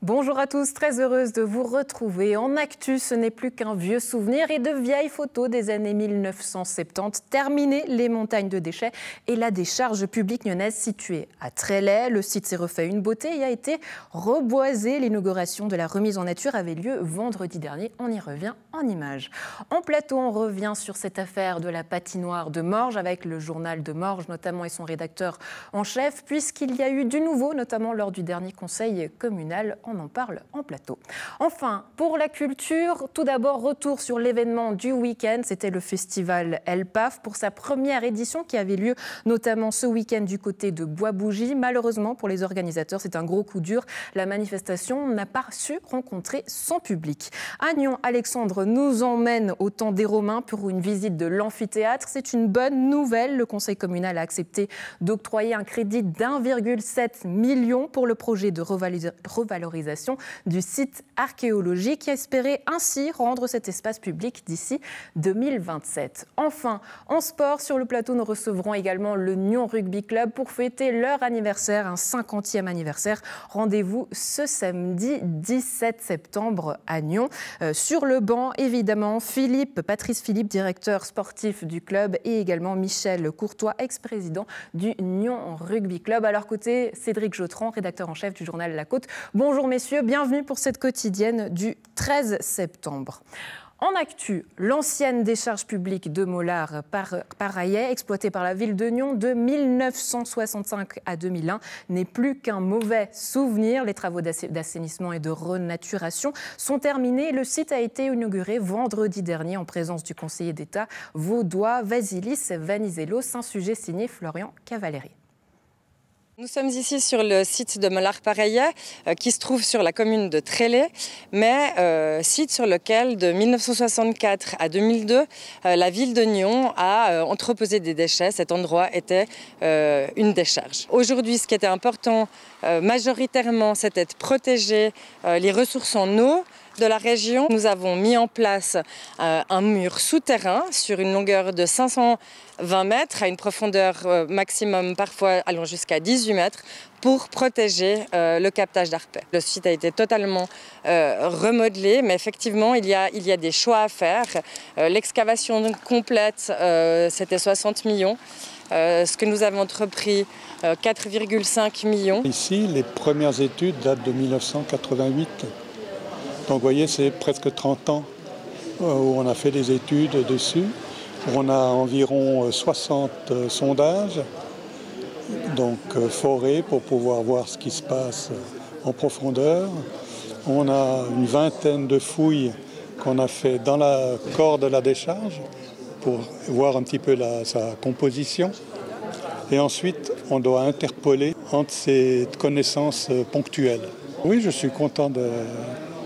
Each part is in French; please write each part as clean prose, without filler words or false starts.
Bonjour à tous, très heureuse de vous retrouver. En actu, ce n'est plus qu'un vieux souvenir et de vieilles photos des années 1970. Terminé les montagnes de déchets et la décharge publique nyonnaise située à Trélay. Le site s'est refait une beauté et a été reboisé. L'inauguration de la remise en nature avait lieu vendredi dernier. On y revient en images. En plateau, on revient sur cette affaire de la patinoire de Morges avec le journal de Morges notamment et son rédacteur en chef, puisqu'il y a eu du nouveau, notamment lors du dernier conseil communal. On en parle en plateau. Enfin, pour la culture, tout d'abord, retour sur l'événement du week-end. C'était le festival El-Paf pour sa première édition qui avait lieu notamment ce week-end du côté de Bois-Bougie. Malheureusement, pour les organisateurs, c'est un gros coup dur. La manifestation n'a pas su rencontrer son public. À Nyon, Alexandre nous emmène au temps des Romains pour une visite de l'amphithéâtre. C'est une bonne nouvelle. Le conseil communal a accepté d'octroyer un crédit d'1,7 million pour le projet de revalorisation du site archéologique qui espérait ainsi rendre cet espace public d'ici 2027. Enfin, en sport, sur le plateau, nous recevrons également le Nyon Rugby Club pour fêter leur anniversaire, un 50e anniversaire. Rendez-vous ce samedi 17 septembre à Nyon. Sur le banc, évidemment, Patrice Philippe, directeur sportif du club, et également Michel Courtois, ex-président du Nyon Rugby Club. À leur côté, Cédric Jotran, rédacteur en chef du journal La Côte. Bonjour messieurs, bienvenue pour cette quotidienne du 13 septembre. En actu, l'ancienne décharge publique de Mollard Paraillet, exploitée par la ville de Nyon de 1965 à 2001, n'est plus qu'un mauvais souvenir. Les travaux d'assainissement et de renaturation sont terminés. Le site a été inauguré vendredi dernier en présence du conseiller d'État vaudois Vasilis Venizelos, un sujet signé Florian Cavalieri. Nous sommes ici sur le site de Mollard Paraillet qui se trouve sur la commune de Trélay, mais site sur lequel de 1964 à 2002, la ville de Nyon a entreposé des déchets. Cet endroit était une décharge. Aujourd'hui, ce qui était important majoritairement, c'était de protéger les ressources en eau de la région. Nous avons mis en place un mur souterrain sur une longueur de 520 mètres à une profondeur maximum parfois allant jusqu'à 18 mètres pour protéger le captage d'arpais. Le site a été totalement remodelé, mais effectivement il y a des choix à faire. L'excavation complète, c'était 60 millions. Ce que nous avons entrepris, 4,5 millions. Ici, les premières études datent de 1988. Donc vous voyez, c'est presque 30 ans où on a fait des études dessus. On a environ 60 sondages, donc forés pour pouvoir voir ce qui se passe en profondeur. On a une vingtaine de fouilles qu'on a fait dans la corps de la décharge pour voir un petit peu sa composition. Et ensuite, on doit interpoler entre ces connaissances ponctuelles. Oui, je suis content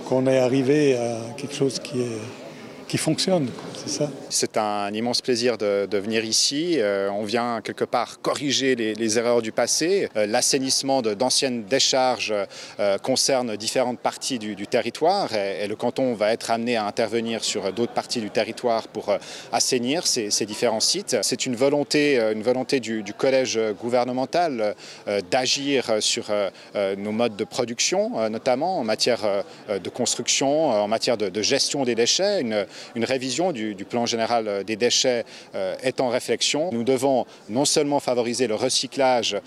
qu'on est arrivé à quelque chose qui fonctionne, c'est ça. C'est un immense plaisir de venir ici. On vient quelque part corriger les erreurs du passé. L'assainissement d'anciennes décharges concerne différentes parties du territoire et le canton va être amené à intervenir sur d'autres parties du territoire pour assainir ces différents sites. C'est une volonté du collège gouvernemental d'agir sur nos modes de production, notamment en matière de construction, en matière de gestion des déchets. Une révision du plan général des déchets est en réflexion. Nous devons non seulement favoriser le recyclage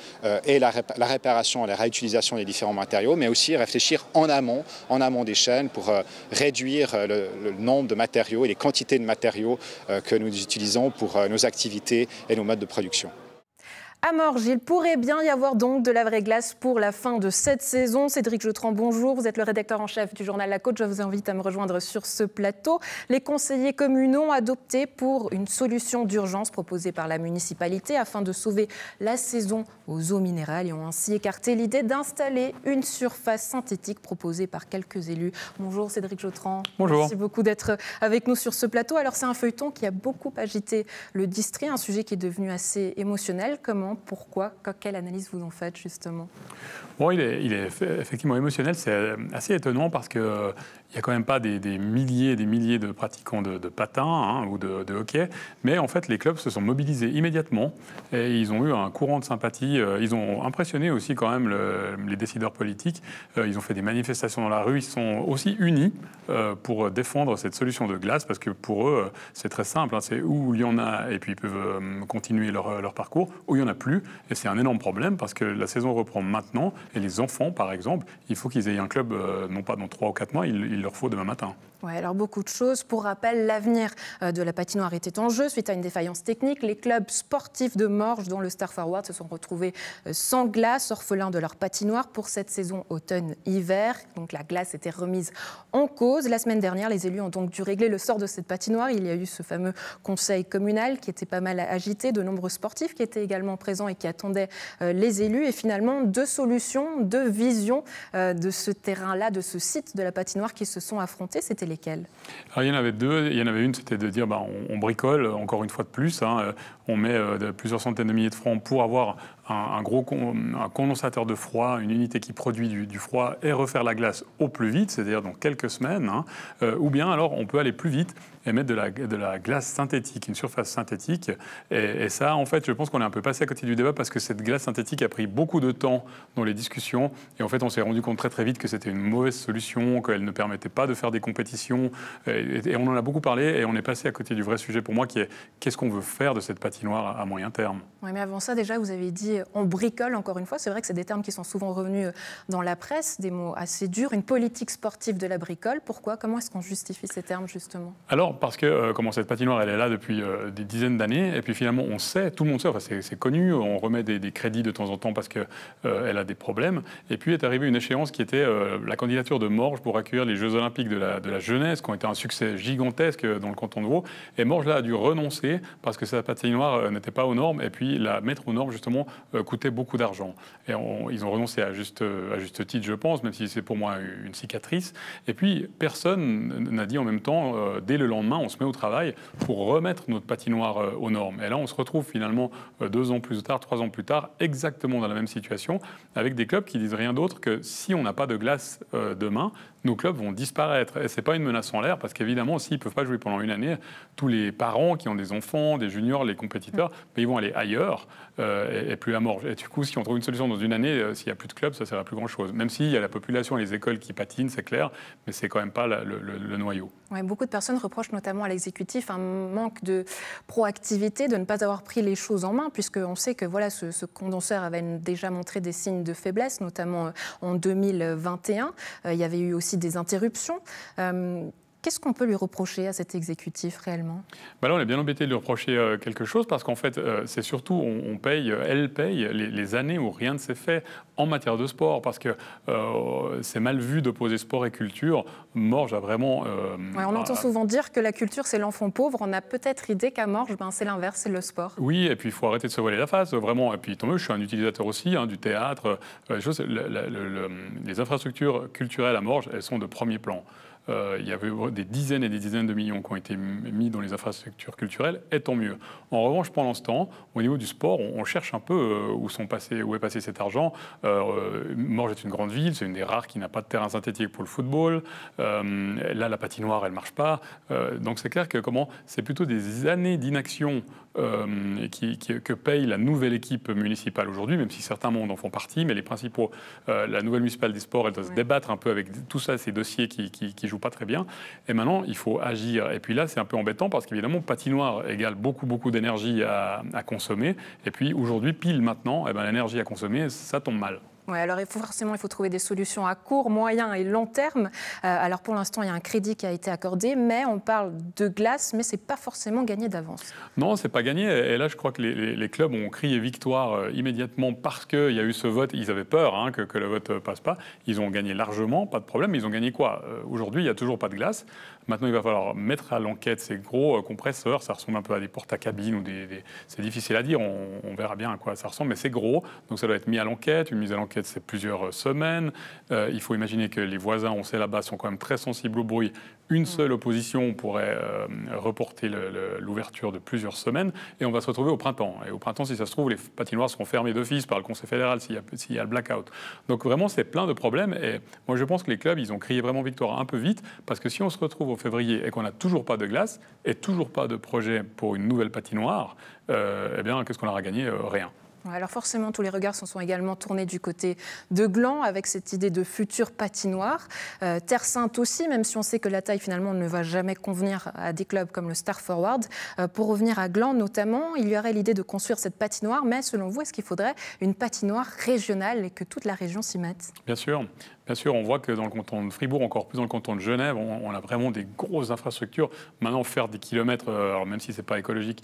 et la réparation et la réutilisation des différents matériaux, mais aussi réfléchir en amont des chaînes pour réduire le nombre de matériaux et les quantités de matériaux que nous utilisons pour nos activités et nos modes de production. À Morges, il pourrait bien y avoir donc de la vraie glace pour la fin de cette saison. Cédric Jotran, bonjour. Vous êtes le rédacteur en chef du journal La Côte. Je vous invite à me rejoindre sur ce plateau. Les conseillers communaux ont adopté pour une solution d'urgence proposée par la municipalité afin de sauver la saison aux eaux minérales et ont ainsi écarté l'idée d'installer une surface synthétique proposée par quelques élus. Bonjour Cédric Jotran. Bonjour. Merci beaucoup d'être avec nous sur ce plateau. Alors c'est un feuilleton qui a beaucoup agité le district, un sujet qui est devenu assez émotionnel. Comment ? Pourquoi? Quelle analyse vous en faites justement? Bon, il est effectivement émotionnel, c'est assez étonnant parce qu'il il n'y a quand même pas des milliers et des milliers de pratiquants de patin hein, ou de hockey, mais en fait les clubs se sont mobilisés immédiatement et ils ont eu un courant de sympathie. Ils ont impressionné aussi quand même les décideurs politiques. Ils ont fait des manifestations dans la rue. Ils sont aussi unis pour défendre cette solution de glace parce que pour eux c'est très simple. Hein, c'est où il y en a et puis ils peuvent continuer leur parcours, où il n'y en a plus. Et c'est un énorme problème parce que la saison reprend maintenant et les enfants par exemple, il faut qu'ils aient un club non pas dans 3 ou 4 mois, il leur faut demain matin. Ouais, alors beaucoup de choses. Pour rappel, l'avenir de la patinoire était en jeu suite à une défaillance technique. Les clubs sportifs de Morges, dont le Star Forward, se sont retrouvés sans glace, orphelins de leur patinoire pour cette saison automne-hiver. Donc la glace était remise en cause. La semaine dernière, les élus ont donc dû régler le sort de cette patinoire. Il y a eu ce fameux conseil communal qui était pas mal agité, de nombreux sportifs qui étaient également présents et qui attendaient les élus. Et finalement, 2 solutions, 2 visions de ce terrain-là, de ce site de la patinoire qui se sont affrontées. C'était lesquelles? Alors, il y en avait 2. Il y en avait une, c'était de dire on bricole, encore une fois de plus. Hein, on met plusieurs centaines de milliers de francs pour avoir un condensateur de froid, une unité qui produit du froid et refaire la glace au plus vite, c'est-à-dire dans quelques semaines. Hein, ou bien alors on peut aller plus vite et mettre de la glace synthétique, une surface synthétique. Et ça, en fait, je pense qu'on est un peu passé à côté du débat parce que cette glace synthétique a pris beaucoup de temps dans les discussions. Et en fait, on s'est rendu compte très très vite que c'était une mauvaise solution, qu'elle ne permettait pas de faire des compétitions. Et on en a beaucoup parlé et on est passé à côté du vrai sujet pour moi qui est qu'est-ce qu'on veut faire de cette patinoire à moyen terme. Oui, mais avant ça, déjà, vous avez dit on bricole, encore une fois. C'est vrai que c'est des termes qui sont souvent revenus dans la presse, des mots assez durs. Une politique sportive de la bricole. Pourquoi? Comment est-ce qu'on justifie ces termes, justement? Alors, parce que comment cette patinoire, elle est là depuis des dizaines d'années. Et puis finalement, on sait, tout le monde sait, enfin, c'est connu, on remet des crédits de temps en temps parce qu'elle a des problèmes. Et puis est arrivée une échéance qui était la candidature de Morges pour accueillir les Jeux Olympiques de la jeunesse, qui ont été un succès gigantesque dans le canton de Vaud. Et Morges, là, a dû renoncer parce que sa patinoire n'était pas aux normes. Et puis la mettre aux normes, justement, coûtait beaucoup d'argent. Et ils ont renoncé à juste titre, je pense, même si c'est pour moi une cicatrice. Et puis, personne n'a dit en même temps, dès le lendemain, on se met au travail pour remettre notre patinoire aux normes. Et là, on se retrouve finalement 2 ans plus tard, 3 ans plus tard, exactement dans la même situation, avec des clubs qui disent rien d'autre que si on n'a pas de glace demain, nos clubs vont disparaître. Et ce n'est pas une menace en l'air, parce qu'évidemment, s'ils ne peuvent pas jouer pendant une année, tous les parents qui ont des enfants, des juniors, les compétiteurs, ils vont aller ailleurs et plus à Morges. Et du coup, si on trouve une solution dans une année, s'il n'y a plus de clubs, ça ne sert à plus grand-chose. Même s'il y a la population et les écoles qui patinent, c'est clair, mais ce n'est quand même pas le noyau. Ouais, beaucoup de personnes reprochent notamment à l'exécutif un manque de proactivité, de ne pas avoir pris les choses en main, puisqu'on sait que voilà, ce condenseur avait déjà montré des signes de faiblesse, notamment en 2021. Il y avait eu aussi des interruptions. Qu'est-ce qu'on peut lui reprocher à cet exécutif réellement? Là, on est bien embêté de lui reprocher quelque chose parce qu'en fait, c'est surtout, elle paye les années où rien ne s'est fait en matière de sport parce que c'est mal vu d'opposer sport et culture. Morges a vraiment... on entend souvent dire que la culture, c'est l'enfant pauvre. On a peut-être idée qu'à Morges, c'est l'inverse, c'est le sport. Oui, et puis il faut arrêter de se voiler la face, vraiment. Et puis, tant mieux, je suis un utilisateur aussi du théâtre. Les infrastructures culturelles à Morges, elles sont de premier plan. Il y avait des dizaines et des dizaines de millions qui ont été mis dans les infrastructures culturelles, et tant mieux. En revanche, pendant ce temps, au niveau du sport, on cherche un peu où est passé cet argent. Morges est une grande ville, c'est une des rares qui n'a pas de terrain synthétique pour le football. Là, la patinoire, elle ne marche pas. Donc c'est clair que c'est plutôt des années d'inaction que paye la nouvelle équipe municipale aujourd'hui, même si certains mondes en font partie, mais les principaux, la nouvelle municipale des sports, elle doit se débattre un peu avec tout ça, ces dossiers qui jouent pas très bien. Et maintenant, il faut agir. Et puis là, c'est un peu embêtant parce qu'évidemment, patinoire égale beaucoup d'énergie à consommer. Et puis aujourd'hui, pile maintenant, l'énergie à consommer, ça tombe mal. Ouais, alors il faut trouver des solutions à court, moyen et long terme. Alors pour l'instant, il y a un crédit qui a été accordé, mais on parle de glace, mais c'est pas forcément gagné d'avance. Non, c'est pas gagné. Et là, je crois que les clubs ont crié victoire immédiatement parce qu'il y a eu ce vote. Ils avaient peur que le vote passe pas. Ils ont gagné largement, pas de problème. Ils ont gagné quoi? Aujourd'hui, il y a toujours pas de glace. Maintenant, il va falloir mettre à l'enquête ces gros compresseurs. Ça ressemble un peu à des porte-à-cabines ou c'est difficile à dire. On verra bien à quoi ça ressemble, mais c'est gros. Donc ça doit être mis à l'enquête. Une mise à l'enquête, c'est plusieurs semaines. Il faut imaginer que les voisins, on sait là-bas, sont quand même très sensibles au bruit. Une seule opposition pourrait reporter l'ouverture de plusieurs semaines et on va se retrouver au printemps. Et au printemps, si ça se trouve, les patinoires seront fermées d'office par le Conseil fédéral s'il y a le blackout. Donc vraiment, c'est plein de problèmes et moi je pense que les clubs, ils ont crié vraiment victoire un peu vite parce que si on se retrouve au février et qu'on n'a toujours pas de glace et toujours pas de projet pour une nouvelle patinoire, eh bien, qu'est-ce qu'on aura gagné? Rien. Alors forcément, tous les regards se sont également tournés du côté de Gland avec cette idée de future patinoire. Terre Sainte aussi, même si on sait que la taille finalement ne va jamais convenir à des clubs comme le Star Forward. Pour revenir à Gland notamment, il y aurait l'idée de construire cette patinoire, mais selon vous, est-ce qu'il faudrait une patinoire régionale et que toute la région s'y mette? Bien sûr. Bien sûr, on voit que dans le canton de Fribourg, encore plus dans le canton de Genève, on a vraiment des grosses infrastructures. Maintenant, faire des kilomètres, alors même si ce n'est pas écologique,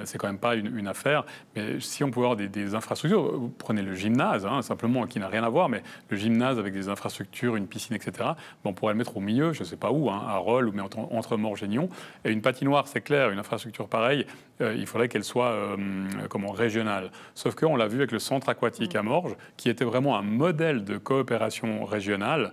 c'est quand même pas une affaire. Mais si on pouvait avoir des infrastructures, vous prenez le gymnase, simplement, qui n'a rien à voir, mais le gymnase avec des infrastructures, une piscine, etc., on pourrait le mettre au milieu, je ne sais pas où, à Rolle, ou mais entre Morges-et-Nyon. Et une patinoire, c'est clair, une infrastructure pareille, il faudrait qu'elle soit régionale. Sauf qu'on l'a vu avec le centre aquatique à Morges, qui était vraiment un modèle de coopération régionale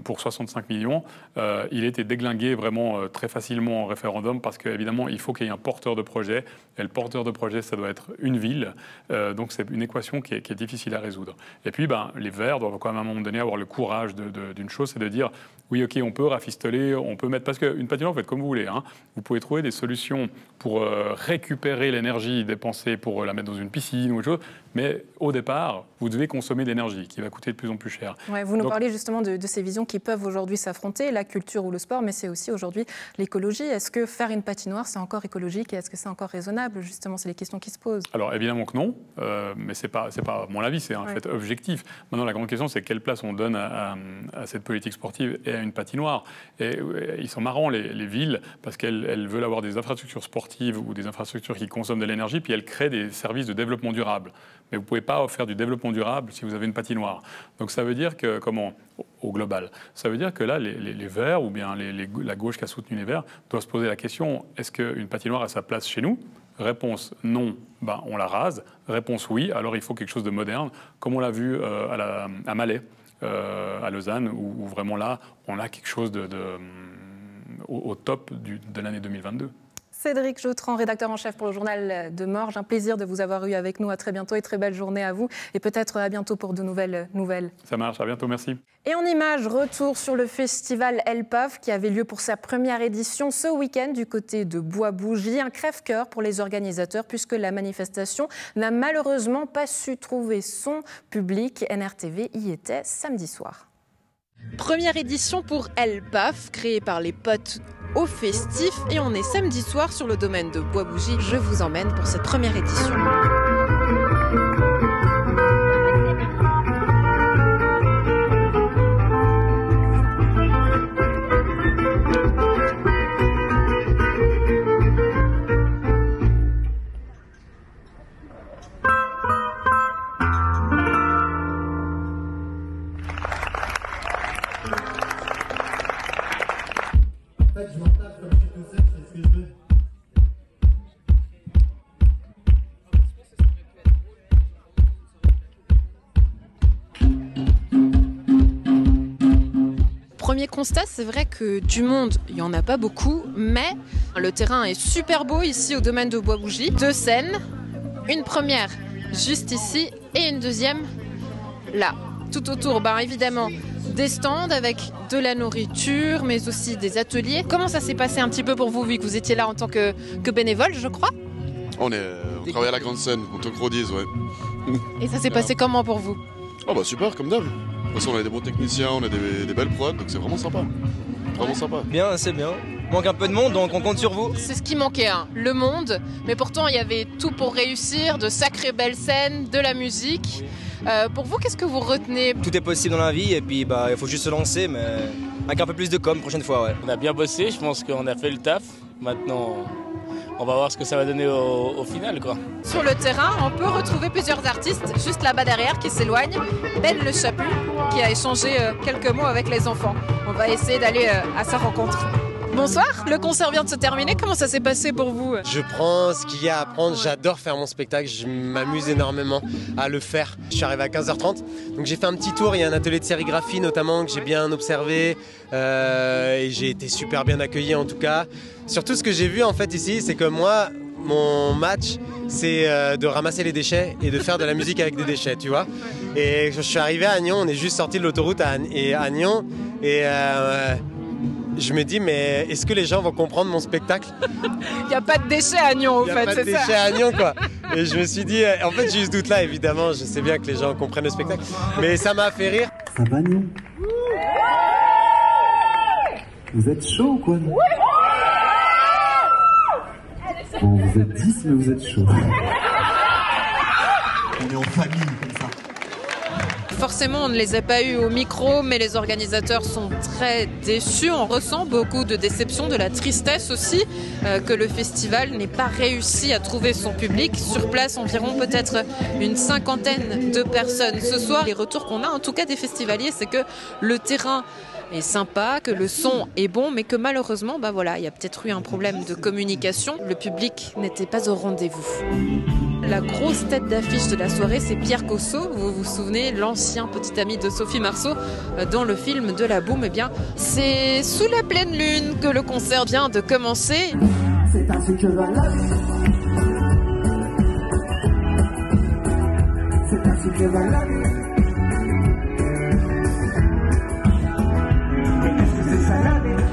pour 65 millions. Il a été déglingué vraiment très facilement en référendum parce qu'évidemment, il faut qu'il y ait un porteur de projet. Et le porteur de projet, ça doit être une ville. Donc, c'est une équation qui est difficile à résoudre. Et puis, les Verts doivent quand même à un moment donné avoir le courage d'une chose, c'est de dire oui, OK, on peut rafistoler, on peut mettre... Parce qu'une patinoire, vous faites comme vous voulez. Vous pouvez trouver des solutions pour récupérer l'énergie dépensée pour la mettre dans une piscine ou autre chose. Mais au départ, vous devez consommer de l'énergie qui va coûter de plus en plus cher. Ouais, vous nous parlez justement de ces visions qui peuvent aujourd'hui s'affronter, la culture ou le sport, mais c'est aussi aujourd'hui l'écologie. Est-ce que faire une patinoire, c'est encore écologique et est-ce que c'est encore raisonnable? Justement, c'est les questions qui se posent. Alors évidemment que non, mais c'est pas mon avis, c'est un fait objectif. Maintenant, la grande question, c'est quelle place on donne à cette politique sportive et à une patinoire. Et ils sont marrants, les villes, parce qu'elles veulent avoir des infrastructures sportives ou des infrastructures qui consomment de l'énergie, puis elles créent des services de développement durable. Mais vous ne pouvez pas faire du développement durable si vous avez une patinoire. Donc ça veut dire que, au global, ça veut dire que là, les Verts, ou bien la gauche qui a soutenu les Verts, doivent se poser la question, est-ce qu'une patinoire a sa place chez nous? Réponse non, on la rase. Réponse oui, alors il faut quelque chose de moderne, comme on l'a vu à Malais, à Lausanne, où vraiment là, on a quelque chose au top de l'année 2022. Cédric Jotran, rédacteur en chef pour le journal de Morges. Un plaisir de vous avoir eu avec nous. À très bientôt et très belle journée à vous. Et peut-être à bientôt pour de nouvelles nouvelles. Ça marche, à bientôt, merci. Et en images, retour sur le festival LPAF qui avait lieu pour sa première édition ce week-end du côté de Bois-Bougie. Un crève-cœur pour les organisateurs puisque la manifestation n'a malheureusement pas su trouver son public. NRTV y était samedi soir. Première édition pour LPAF, créée par les potes au festif, et on est samedi soir sur le domaine de Bois-Bougie. Je vous emmène pour cette première édition. Premier constat, c'est vrai que du monde, il n'y en a pas beaucoup, mais le terrain est super beau ici au domaine de Bois-Bougie. 2 scènes, une première juste ici et une deuxième là. Tout autour, évidemment, des stands avec de la nourriture, mais aussi des ateliers. Comment ça s'est passé un petit peu pour vous, vu que vous étiez là en tant que bénévole, je crois? On travaille à la grande scène, en tant que rodise, ouais. Et ça s'est passé comment pour vous? Super, comme d'hab. De toute façon, on a des bons techniciens, on a des belles prods, donc c'est vraiment sympa. Vraiment sympa. Bien, c'est bien. Il manque un peu de monde, donc on compte sur vous. C'est ce qui manquait, le monde. Mais pourtant, il y avait tout pour réussir, de sacrées belles scènes, de la musique. Pour vous, qu'est-ce que vous retenez? Tout est possible dans la vie, et puis il faut juste se lancer, mais avec un peu plus de com' prochaine fois. Ouais. On a bien bossé, je pense qu'on a fait le taf. Maintenant, on va voir ce que ça va donner au final, quoi. Sur le terrain, on peut retrouver plusieurs artistes juste là-bas derrière qui s'éloignent. Ben Le Chaput qui a échangé quelques mots avec les enfants. On va essayer d'aller à sa rencontre. Bonsoir, le concert vient de se terminer, comment ça s'est passé pour vous? Je prends ce qu'il y a à prendre, j'adore faire mon spectacle, je m'amuse énormément à le faire. Je suis arrivé à 15h30, donc j'ai fait un petit tour, il y a un atelier de sérigraphie notamment que j'ai bien observé et j'ai été super bien accueilli en tout cas. Surtout ce que j'ai vu en fait ici, c'est que moi, mon match, c'est de ramasser les déchets et de faire de la musique avec des déchets, tu vois. Et je suis arrivé à Agnon, on est juste sorti de l'autoroute à Agnon et je me dis, mais est-ce que les gens vont comprendre mon spectacle? Il n'y a pas de déchets à Agnon, au fait, c'est ça? Il n'y a pas de déchets à Agnon, quoi. Et je me suis dit, en fait, j'ai eu ce doute-là, évidemment. Je sais bien que les gens comprennent le spectacle. Mais ça m'a fait rire. Ça va, Agnon? Vous êtes chaud ou quoi? Bon, vous êtes 10, mais vous êtes chaud. On est en famille, comme ça. Forcément, on ne les a pas eus au micro, mais les organisateurs sont très déçus. On ressent beaucoup de déception, de la tristesse aussi, que le festival n'ait pas réussi à trouver son public. Sur place, environ peut-être une 50aine de personnes ce soir. Les retours qu'on a, en tout cas des festivaliers, c'est que le terrain est sympa, que le son est bon, mais que malheureusement, bah voilà, il y a peut-être eu un problème de communication. Le public n'était pas au rendez-vous. La grosse tête d'affiche de la soirée, c'est Pierre Cosso. Vous vous souvenez, l'ancien petit ami de Sophie Marceau dans le film de la Boum. Eh bien, c'est sous la pleine lune que le concert vient de commencer. C'est ainsi que va la vie. C'est ainsi que va la vie.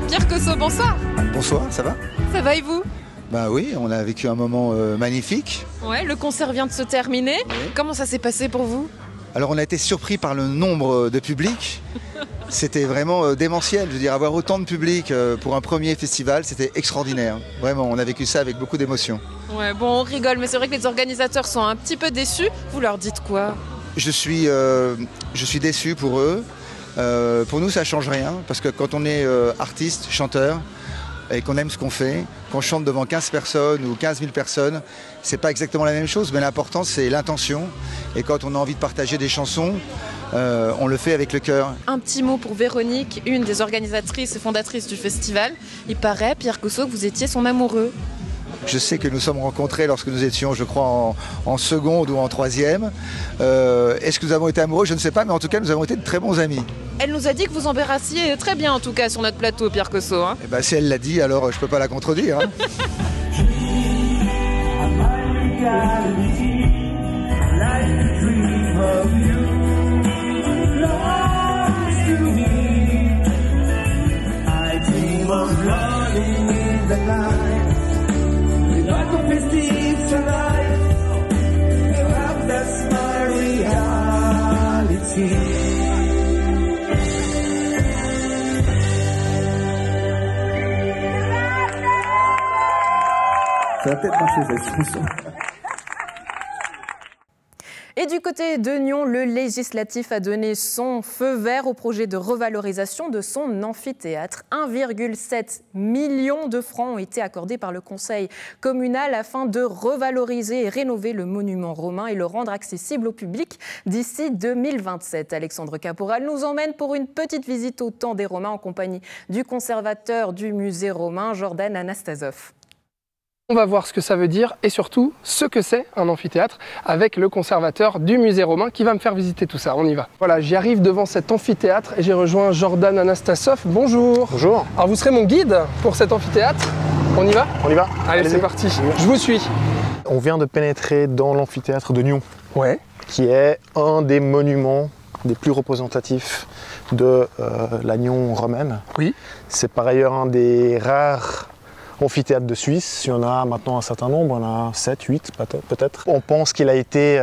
Pierre Cosso, bonsoir. Bonsoir, ça va? Ça va et vous? Bah oui, on a vécu un moment magnifique. Ouais, le concert vient de se terminer. Oui. Comment ça s'est passé pour vous? Alors on a été surpris par le nombre de public. C'était vraiment démentiel. Je veux dire, avoir autant de public pour un premier festival, c'était extraordinaire. Vraiment, on a vécu ça avec beaucoup d'émotion. Ouais, bon, on rigole, mais c'est vrai que les organisateurs sont un petit peu déçus. Vous leur dites quoi? Je suis déçu pour eux. Pour nous, ça ne change rien, parce que quand on est artiste, chanteur, et qu'on aime ce qu'on fait, qu'on chante devant 15 personnes ou 15 000 personnes, c'est pas exactement la même chose, mais l'important c'est l'intention. Et quand on a envie de partager des chansons, on le fait avec le cœur. Un petit mot pour Véronique, une des organisatrices et fondatrices du festival. Il paraît, Pierre Cosso, que vous étiez son amoureux. Je sais que nous sommes rencontrés lorsque nous étions, je crois, en seconde ou en troisième. Est-ce que nous avons été amoureux? Je ne sais pas, mais en tout cas, nous avons été de très bons amis. Elle nous a dit que vous embarrassiez très bien, en tout cas, sur notre plateau, Pierre Cosso. Hein. Eh ben, si elle l'a dit, alors je ne peux pas la contredire. Hein. Ça va peut-être marcher cette chanson. Et du côté de Nyon, le législatif a donné son feu vert au projet de revalorisation de son amphithéâtre. 1,7 million de francs ont été accordés par le conseil communal afin de revaloriser et rénover le monument romain et le rendre accessible au public d'ici 2027. Alexandre Caporal nous emmène pour une petite visite au temps des Romains en compagnie du conservateur du musée romain, Jordan Anastasov. On va voir ce que ça veut dire et surtout ce que c'est un amphithéâtre avec le conservateur du musée romain qui va me faire visiter tout ça. On y va. Voilà, j'y arrive devant cet amphithéâtre et j'ai rejoint Jordan Anastasov. Bonjour. Bonjour. Alors vous serez mon guide pour cet amphithéâtre. On y va? On y va. Allez, c'est parti. Je vous suis. On vient de pénétrer dans l'amphithéâtre de Nyon. Ouais. Qui est un des monuments des plus représentatifs de la Nyon romaine. Oui. C'est par ailleurs un des rares amphithéâtre de Suisse. Il y en a maintenant un certain nombre, on en a 7, 8 peut-être. On pense qu'il a été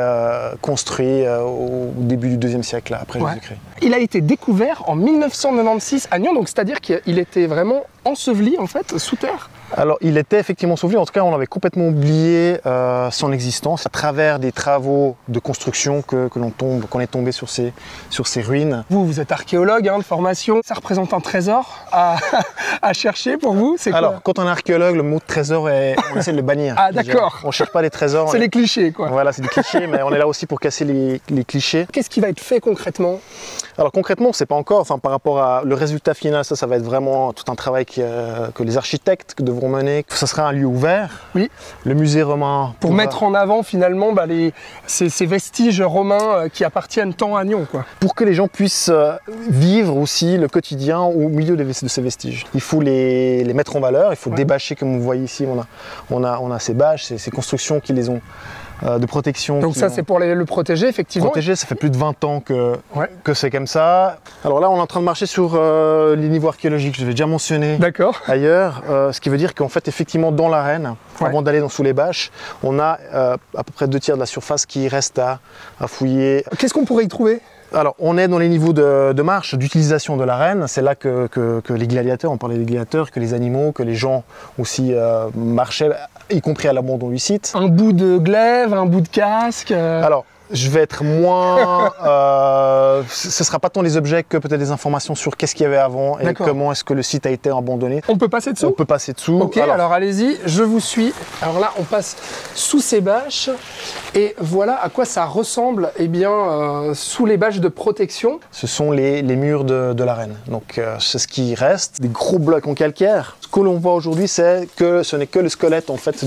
construit au début du IIe siècle après Jésus-Christ. Il a été découvert en 1996 à Nyon, donc c'est-à-dire qu'il était vraiment enseveli en fait sous terre. Alors il était effectivement enseveli, en tout cas on avait complètement oublié son existence à travers des travaux de construction qu'on est tombé sur ces ruines. Vous êtes archéologue de formation, ça représente un trésor à chercher pour vous? Alors quand on est archéologue, le mot trésor, on essaie de le bannir. Ah d'accord. On ne cherche pas les trésors. C'est les clichés quoi. Voilà, c'est des clichés, mais on est là aussi pour casser les clichés. Qu'est-ce qui va être fait concrètement? Alors concrètement, c'est pas encore, enfin, par rapport à le résultat final, ça va être vraiment tout un travail que les architectes devront mener. Ça sera un lieu ouvert. Oui. Le musée romain. Pour mettre en avant finalement ces vestiges romains qui appartiennent tant à Nyon, quoi. Pour que les gens puissent vivre aussi le quotidien au milieu de ces vestiges. Il faut les mettre en valeur, il faut débâcher, comme vous voyez ici, on a ces bâches, ces constructions qui les ont de protection. Donc ça c'est pour le protéger effectivement. Protéger, ça fait plus de 20 ans que c'est comme ça. Alors là on est en train de marcher sur les niveaux archéologiques, je l'ai déjà mentionné ailleurs, ce qui veut dire qu'en fait effectivement dans l'arène, avant d'aller sous les bâches, on a à peu près 2/3 de la surface qui reste à fouiller. Qu'est-ce qu'on pourrait y trouver ? Alors, on est dans les niveaux de marche, d'utilisation de l'arène. C'est là que les gladiateurs, on parlait des gladiateurs, que les animaux, que les gens aussi marchaient, y compris à l'abandon du site. Un bout de glaive, un bout de casque. Alors, je vais être moins... ce ne sera pas tant les objets que peut-être des informations sur qu'est-ce qu'il y avait avant et comment est-ce que le site a été abandonné. On peut passer dessous ? On peut passer dessous. Ok, alors allez-y, je vous suis. Alors là, on passe sous ces bâches et voilà à quoi ça ressemble sous les bâches de protection. Ce sont les murs de l'arène. Donc c'est ce qui reste, des gros blocs en calcaire. Ce que l'on voit aujourd'hui, c'est que ce n'est que le squelette en fait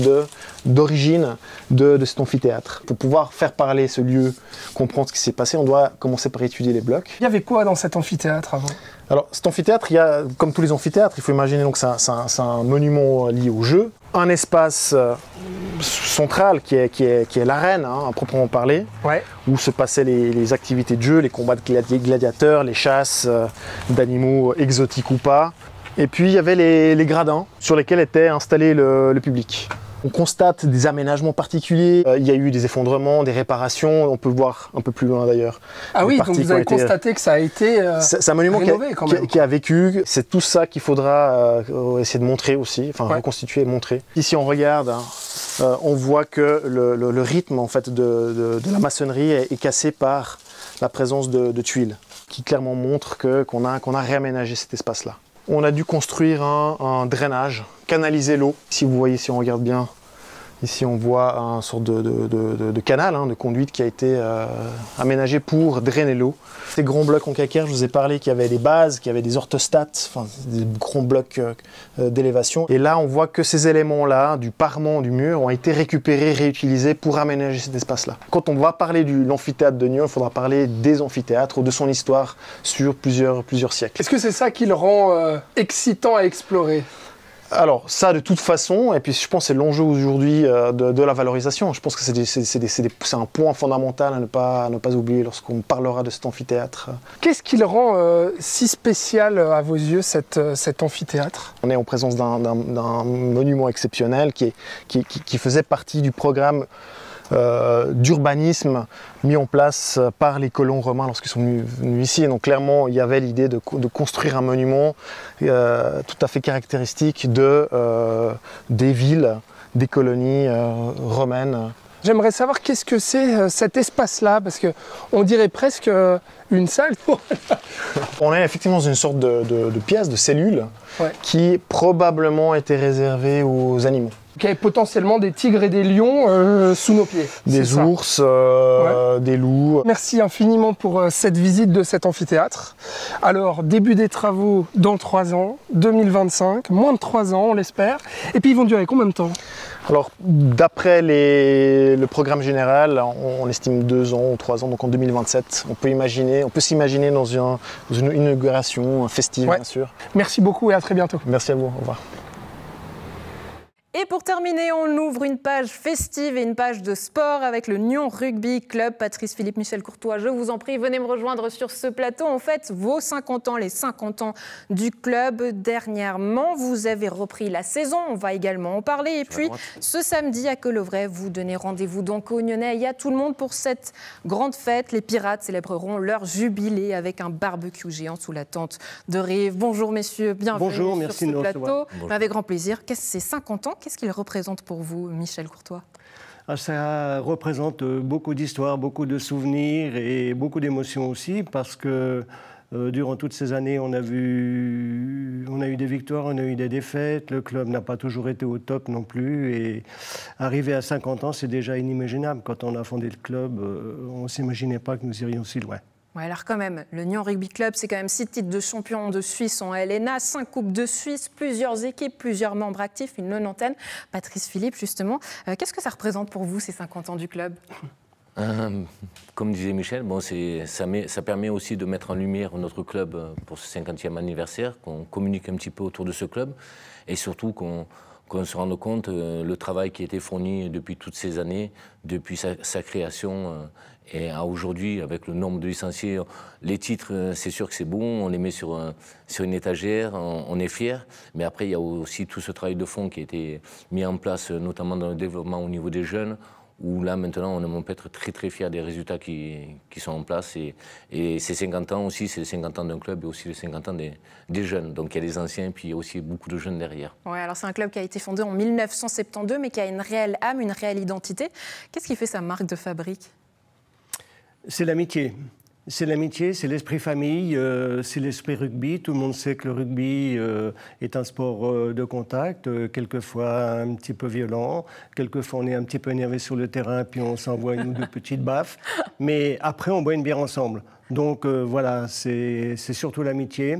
d'origine de cet amphithéâtre. Pour pouvoir faire parler ce lieu, comprendre ce qui s'est passé, on doit commencer par étudier les blocs. Il y avait quoi dans cet amphithéâtre avant ? Alors cet amphithéâtre, il y a, comme tous les amphithéâtres, il faut imaginer donc c'est un monument lié au jeu, un espace central qui est l'arène, à proprement parler, où se passaient les activités de jeu, les combats de gladiateurs, les chasses d'animaux exotiques ou pas. Et puis il y avait les gradins sur lesquels était installé le public. On constate des aménagements particuliers, il y a eu des effondrements, des réparations, on peut voir un peu plus loin d'ailleurs. Ah oui, donc vous avez constaté que ça a été c'est un monument rénové, quand même. qui a vécu, c'est tout ça qu'il faudra essayer de montrer aussi, enfin reconstituer et montrer. Ici on regarde, on voit que le rythme en fait, de la maçonnerie est cassé par la présence de tuiles, qui clairement montre qu'on a réaménagé cet espace-là. On a dû construire un drainage, canaliser l'eau. Si vous voyez, si on regarde bien, ici on voit un sorte de canal, de conduite qui a été aménagé pour drainer l'eau. Ces grands blocs en calcaire, je vous ai parlé qu'il y avait des bases, qu'il y avait des orthostates, enfin des grands blocs d'élévation. Et là, on voit que ces éléments-là, du parement du mur, ont été récupérés, réutilisés pour aménager cet espace-là. Quand on va parler de l'amphithéâtre de Nyon, il faudra parler des amphithéâtres ou de son histoire sur plusieurs siècles. Est-ce que c'est ça qui le rend excitant à explorer ? Alors ça de toute façon, et puis je pense que c'est l'enjeu aujourd'hui de la valorisation. Je pense que c'est un point fondamental à ne pas oublier lorsqu'on parlera de cet amphithéâtre. Qu'est-ce qui le rend si spécial à vos yeux, cet amphithéâtre ? On est en présence d'un monument exceptionnel qui faisait partie du programme d'urbanisme mis en place par les colons romains lorsqu'ils sont venus ici. Et donc clairement, il y avait l'idée de construire un monument tout à fait caractéristique des villes, des colonies romaines. J'aimerais savoir qu'est-ce que c'est cet espace-là, parce qu'on dirait presque une salle. On est effectivement dans une sorte de pièce, de cellule, qui probablement était réservée aux animaux. Il y avait potentiellement des tigres et des lions sous nos pieds. Des ours, des loups. Merci infiniment pour cette visite de cet amphithéâtre. Alors, début des travaux dans 3 ans, 2025, moins de 3 ans, on l'espère. Et puis, ils vont durer combien de temps ? Alors, d'après le programme général, on estime 2 ans ou 3 ans, donc en 2027. On peut s'imaginer dans une inauguration festive, bien sûr. Merci beaucoup et à très bientôt. Merci à vous, au revoir. Et pour terminer, on ouvre une page festive et une page de sport avec le Nyon Rugby Club. Patrice, Philippe, Michel Courtois, je vous en prie, venez me rejoindre sur ce plateau. En fait, vos 50 ans, les 50 ans du club. Dernièrement, vous avez repris la saison, on va également en parler. Et puis, ce samedi à Collovray, vous donnez rendez-vous donc aux Nyonnais et à tout le monde pour cette grande fête. Les Pirates célébreront leur jubilé avec un barbecue géant sous la tente de Rive. Bonjour messieurs, bienvenue sur ce plateau. Avec grand plaisir. Qu'est-ce que c'est 50 ans? Qu'est-ce qu'il représente pour vous, Michel Courtois? Ça représente beaucoup d'histoires, beaucoup de souvenirs et beaucoup d'émotions aussi, parce que durant toutes ces années, on a eu des victoires, on a eu des défaites, le club n'a pas toujours été au top non plus, et arriver à 50 ans, c'est déjà inimaginable. Quand on a fondé le club, on ne s'imaginait pas que nous irions si loin. Ouais, alors quand même, le Nyon Rugby Club, c'est quand même 6 titres de champion de Suisse en LNA, 5 coupes de Suisse, plusieurs équipes, plusieurs membres actifs, une 90. Patrice Philippe, justement, qu'est-ce que ça représente pour vous, ces 50 ans du club? Comme disait Michel, bon, ça permet aussi de mettre en lumière notre club pour ce 50e anniversaire, qu'on communique un petit peu autour de ce club et surtout qu'on se rende compte le travail qui a été fourni depuis toutes ces années, depuis sa création et à aujourd'hui, avec le nombre de licenciés. Les titres, c'est sûr que c'est bon, on les met sur une étagère, on est fiers, mais après il y a aussi tout ce travail de fond qui a été mis en place, notamment dans le développement au niveau des jeunes, où là maintenant on peut être très très fiers des résultats qui sont en place. Et ces 50 ans aussi, c'est les 50 ans d'un club et aussi les 50 ans des jeunes. Donc il y a des anciens, puis il y a aussi beaucoup de jeunes derrière. Ouais, alors c'est un club qui a été fondé en 1972, mais qui a une réelle âme, une réelle identité. Qu'est-ce qui fait sa marque de fabrique? C'est l'amitié. C'est l'amitié, c'est l'esprit famille, c'est l'esprit rugby. Tout le monde sait que le rugby est un sport de contact, quelquefois un petit peu violent, quelquefois on est un petit peu énervé sur le terrain, puis on s'envoie une ou deux petites baffes. Mais après, on boit une bière ensemble. Donc voilà, c'est surtout l'amitié.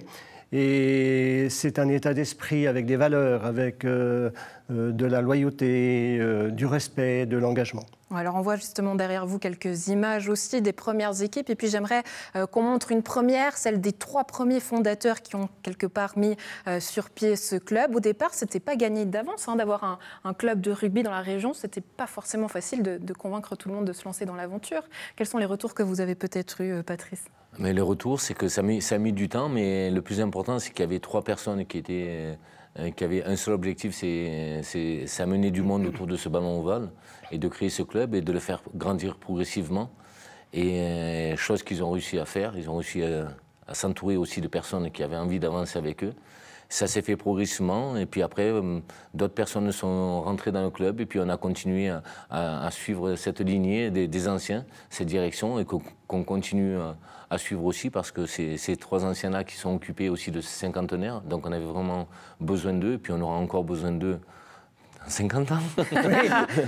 Et c'est un état d'esprit avec des valeurs, avec de la loyauté, du respect, de l'engagement. Alors on voit justement derrière vous quelques images aussi des premières équipes. Et puis j'aimerais qu'on montre une première, celle des 3 premiers fondateurs qui ont quelque part mis sur pied ce club. Au départ, ce n'était pas gagné d'avance d'avoir un club de rugby dans la région. Ce n'était pas forcément facile de convaincre tout le monde de se lancer dans l'aventure. Quels sont les retours que vous avez peut-être eus, Patrice? Mais le retour, c'est que ça a mis du temps, mais le plus important, c'est qu'il y avait 3 personnes qui avaient un seul objectif, c'est amener du monde autour de ce ballon ovale et de créer ce club et de le faire grandir progressivement. Et chose qu'ils ont réussi à faire, ils ont réussi à s'entourer aussi de personnes qui avaient envie d'avancer avec eux. Ça s'est fait progressivement et puis après, d'autres personnes sont rentrées dans le club et puis on a continué à suivre cette lignée des anciens, cette direction et qu'on continue à suivre aussi parce que c'est ces 3 anciens-là qui sont occupés aussi de ce cinquantenaire. Donc on avait vraiment besoin d'eux et puis on aura encore besoin d'eux. 50 ans.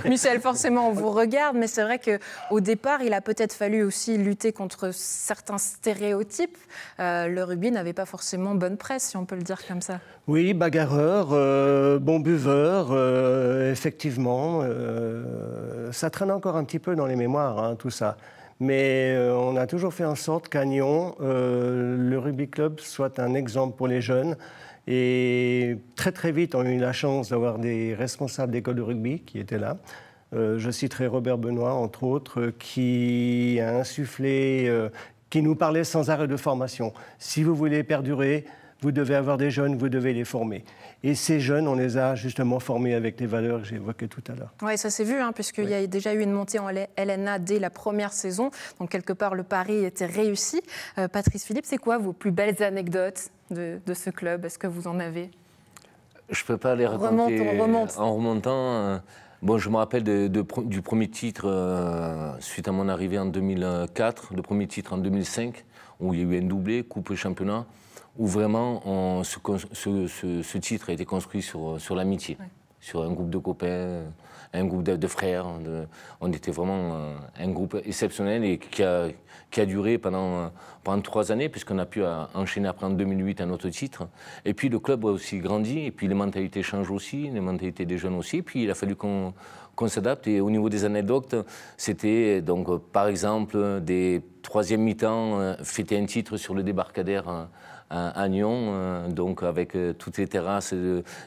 Michel, forcément, on vous regarde, mais c'est vrai qu'au départ, il a peut-être fallu aussi lutter contre certains stéréotypes. Le rugby n'avait pas forcément bonne presse, si on peut le dire comme ça. Oui, bagarreur, bon buveur, effectivement. Ça traîne encore un petit peu dans les mémoires, hein, tout ça. Mais on a toujours fait en sorte qu'à Nyon, le rugby club soit un exemple pour les jeunes. Et très très vite, on a eu la chance d'avoir des responsables d'école de rugby qui étaient là. Je citerai Robert Benoît, entre autres, qui a insufflé, qui nous parlait sans arrêt de formation. Si vous voulez perdurer, vous devez avoir des jeunes, vous devez les former. Et ces jeunes, on les a justement formés avec les valeurs que j'ai évoquées tout à l'heure. Oui, ça s'est vu, hein, puisqu'il y a déjà eu une montée en LNA dès la première saison. Donc quelque part, le pari était réussi. Patrice Philippe, c'est quoi vos plus belles anecdotes de ce club? Est-ce que vous en avez? Je ne peux pas les raconter en remontant. Bon, je me rappelle du premier titre suite à mon arrivée en 2004, le premier titre en 2005, où il y a eu un doublé, coupe et championnat, où vraiment ce titre a été construit sur l'amitié, sur un groupe de copains, un groupe de frères. On était vraiment un groupe exceptionnel et qui a duré pendant 3 années, puisqu'on a pu enchaîner après en 2008 un autre titre. Et puis le club a aussi grandi, et puis les mentalités changent aussi, les mentalités des jeunes aussi. Et puis il a fallu qu'on s'adapte. Et au niveau des anecdotes, c'était donc par exemple des 3e mi-temps, fêter un titre sur le débarcadère à Nyon, donc avec toutes les terrasses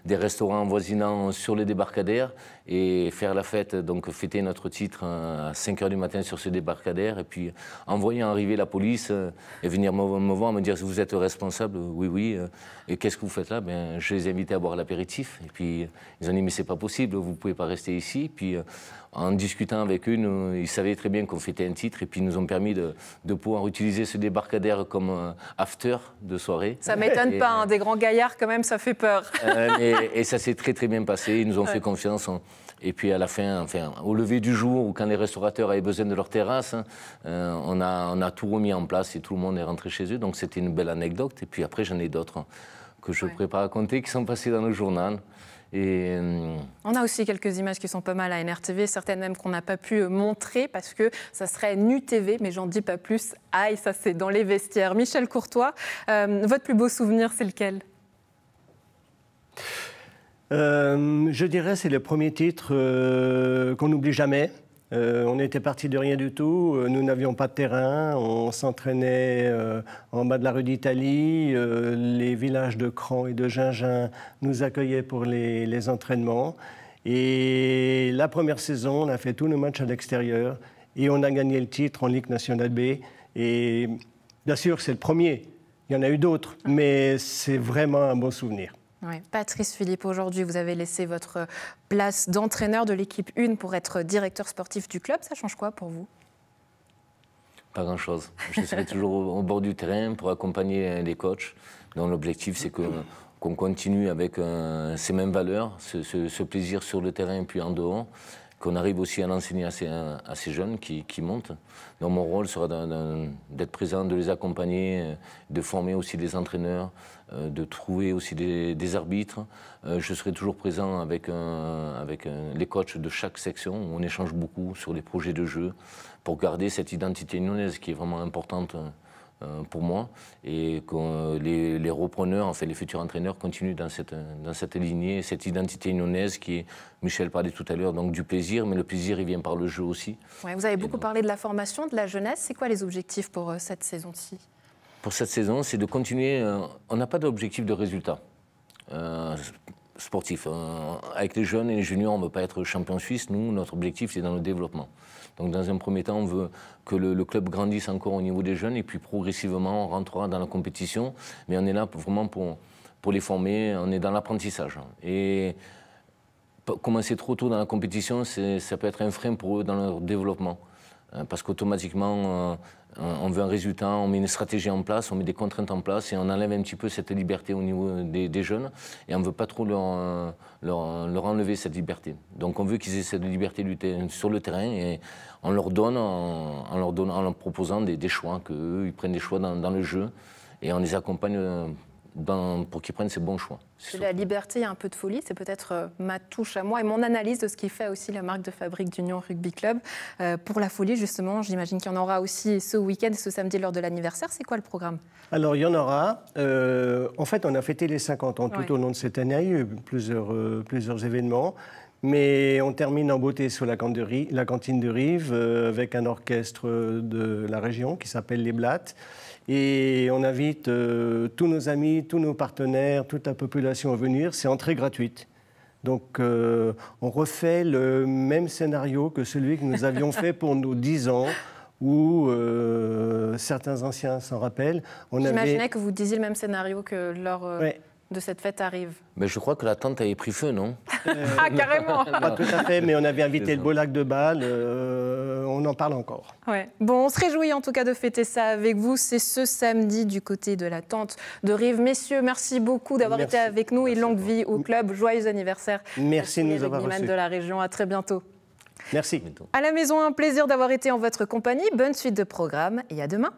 des restaurants voisinants sur le débarcadère et faire la fête, donc fêter notre titre à 5h du matin sur ce débarcadère et puis en voyant arriver la police et venir me voir, me dire vous êtes responsable, oui, et qu'est-ce que vous faites là? Ben, je les ai invités à boire l'apéritif et puis ils ont dit mais c'est pas possible, vous pouvez pas rester ici. Puis en discutant avec eux, ils savaient très bien qu'on fêtait un titre et puis ils nous ont permis de pouvoir utiliser ce débarcadère comme after de soirée. Ça m'étonne pas, des grands gaillards quand même, ça fait peur. Et ça s'est très très bien passé, ils nous ont fait confiance. Et puis à la fin, enfin, au lever du jour, ou quand les restaurateurs avaient besoin de leur terrasse, on a tout remis en place et tout le monde est rentré chez eux. Donc c'était une belle anecdote. Et puis après, j'en ai d'autres que je ne pourrais pas raconter, qui sont passés dans le journal. Et, on a aussi quelques images qui sont pas mal à NRTV, certaines même qu'on n'a pas pu montrer parce que ça serait Nu TV, mais j'en dis pas plus. Aïe, ça c'est dans les vestiaires. Michel Courtois, votre plus beau souvenir, c'est lequel? Je dirais c'est le premier titre qu'on n'oublie jamais. On était parti de rien du tout, nous n'avions pas de terrain, on s'entraînait en bas de la rue d'Italie, les villages de Cran et de Gingin nous accueillaient pour les entraînements. Et la première saison, on a fait tous nos matchs à l'extérieur et on a gagné le titre en Ligue nationale B. Et bien sûr, c'est le premier, il y en a eu d'autres, mais c'est vraiment un bon souvenir. Oui. Patrice Philippe, aujourd'hui, vous avez laissé votre place d'entraîneur de l'équipe 1 pour être directeur sportif du club. Ça change quoi pour vous? Pas grand-chose. Je serai toujours au bord du terrain pour accompagner les coachs. Donc l'objectif, c'est qu'on continue avec ces mêmes valeurs, ce plaisir sur le terrain puis en dehors, qu'on arrive aussi à l'enseigner à ces jeunes qui montent. Donc mon rôle sera d'être présent, de les accompagner, de former aussi des entraîneurs, de trouver aussi des arbitres. Je serai toujours présent avec les coachs de chaque section. On échange beaucoup sur les projets de jeu pour garder cette identité lyonnaise qui est vraiment importante pour moi, et que les repreneurs, enfin les futurs entraîneurs, continuent dans cette lignée, cette identité lyonnaise qui est, Michel parlait tout à l'heure, donc du plaisir, mais le plaisir il vient par le jeu aussi. Ouais, vous avez beaucoup parlé de la formation, de la jeunesse. C'est quoi les objectifs pour cette saison-ci? Pour cette saison, c'est de continuer. On n'a pas d'objectif de résultat sportif. Avec les jeunes et les juniors, on ne veut pas être champion suisse. Nous, notre objectif, c'est dans le développement. Donc dans un premier temps, on veut que le club grandisse encore au niveau des jeunes et puis progressivement, on rentrera dans la compétition. Mais on est là vraiment pour les former, on est dans l'apprentissage. Et commencer trop tôt dans la compétition, ça peut être un frein pour eux dans leur développement. Parce qu'automatiquement, on veut un résultat, on met une stratégie en place, on met des contraintes en place et on enlève un petit peu cette liberté au niveau des jeunes et on ne veut pas trop leur enlever cette liberté. Donc on veut qu'ils aient cette liberté sur le terrain et on leur donne en leur proposant des choix, qu'eux ils prennent des choix dans le jeu et on les accompagne pour qu'ils prennent ces bons choix. La liberté, il y a un peu de folie, c'est peut-être ma touche à moi et mon analyse de ce qui fait aussi la marque de fabrique d'Union Rugby Club. Pour la folie, justement, j'imagine qu'il y en aura aussi ce week-end, ce samedi lors de l'anniversaire. C'est quoi le programme? Alors, il y en aura. En fait, on a fêté les 50 ans tout au long de cette année. Il y a eu plusieurs événements. Mais on termine en beauté sur la cantine de Rive avec un orchestre de la région qui s'appelle Les Blattes. Et on invite tous nos amis, tous nos partenaires, toute la population à venir. C'est entrée gratuite. Donc on refait le même scénario que celui que nous avions fait pour nos 10 ans, où certains anciens s'en rappellent. J'imaginais que vous disiez le même scénario que lors de cette fête arrive. Mais je crois que la tente avait pris feu, non? Ah, carrément. Pas tout à fait, mais on avait invité le Beau Lac de Bâle, on en parle encore. Ouais. Bon, on se réjouit en tout cas de fêter ça avec vous. C'est ce samedi du côté de la tente de Rive. Messieurs, merci beaucoup d'avoir été avec nous et longue vie au club. Joyeux anniversaire. Merci de nous avoir reçus. De la région. À très bientôt. Merci. À la maison, un plaisir d'avoir été en votre compagnie. Bonne suite de programme et à demain.